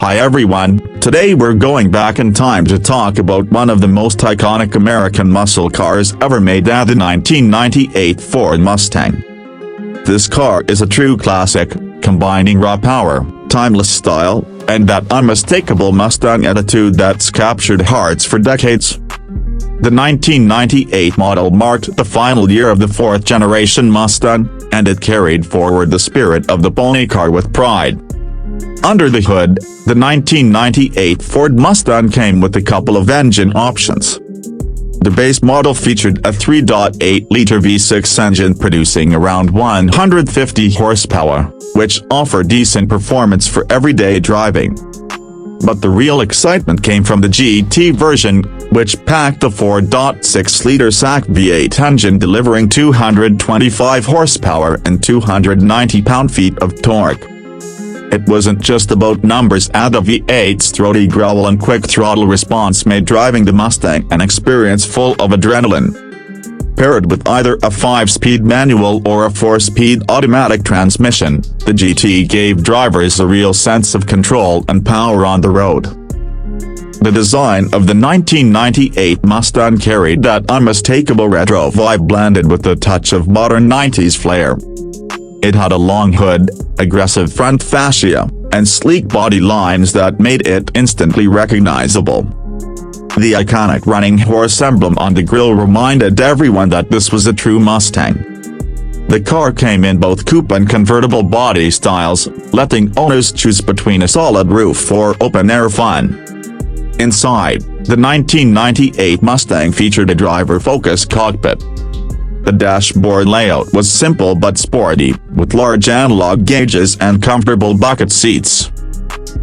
Hi everyone, today we're going back in time to talk about one of the most iconic American muscle cars ever made, the 1998 Ford Mustang. This car is a true classic, combining raw power, timeless style, and that unmistakable Mustang attitude that's captured hearts for decades. The 1998 model marked the final year of the fourth-generation Mustang, and it carried forward the spirit of the pony car with pride. Under the hood, the 1998 Ford Mustang came with a couple of engine options. The base model featured a 3.8-liter V6 engine producing around 150 horsepower, which offered decent performance for everyday driving. But the real excitement came from the GT version, which packed a 4.6-liter SAC V8 engine delivering 225 horsepower and 290 pound-feet of torque. It wasn't just about numbers, as the V8's throaty growl and quick throttle response made driving the Mustang an experience full of adrenaline. Paired with either a 5-speed manual or a 4-speed automatic transmission, the GT gave drivers a real sense of control and power on the road. The design of the 1998 Mustang carried that unmistakable retro vibe blended with a touch of modern 90s flair. It had a long hood, aggressive front fascia, and sleek body lines that made it instantly recognizable. The iconic running horse emblem on the grille reminded everyone that this was a true Mustang. The car came in both coupe and convertible body styles, letting owners choose between a solid roof or open-air fun. Inside, the 1998 Mustang featured a driver-focused cockpit. The dashboard layout was simple but sporty, with large analog gauges and comfortable bucket seats.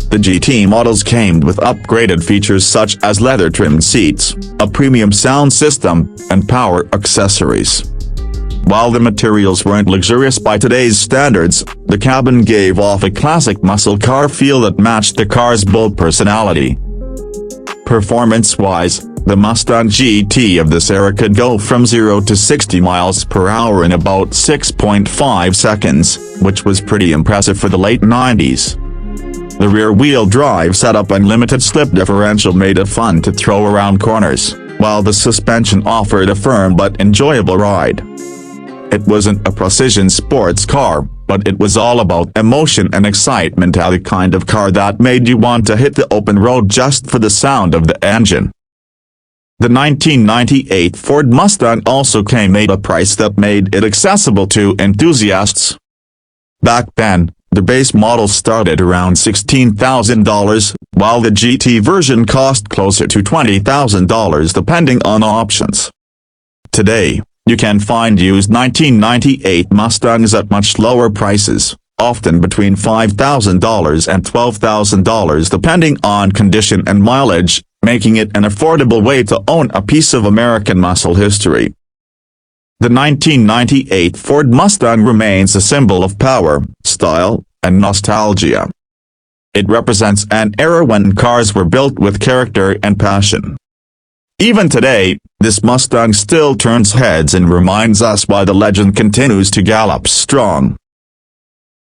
The GT models came with upgraded features such as leather-trimmed seats, a premium sound system, and power accessories. While the materials weren't luxurious by today's standards, the cabin gave off a classic muscle car feel that matched the car's bold personality. Performance-wise, the Mustang GT of this era could go from 0 to 60 miles per hour in about 6.5 seconds, which was pretty impressive for the late 90s. The rear-wheel drive setup and limited slip differential made it fun to throw around corners, while the suspension offered a firm but enjoyable ride. It wasn't a precision sports car, but it was all about emotion and excitement, the kind of car that made you want to hit the open road just for the sound of the engine. The 1998 Ford Mustang also came at a price that made it accessible to enthusiasts. Back then, the base model started around $16,000, while the GT version cost closer to $20,000 depending on options. Today, you can find used 1998 Mustangs at much lower prices, often between $5,000 and $12,000 depending on condition and mileage, making it an affordable way to own a piece of American muscle history. The 1998 Ford Mustang remains a symbol of power, style, and nostalgia. It represents an era when cars were built with character and passion. Even today, this Mustang still turns heads and reminds us why the legend continues to gallop strong.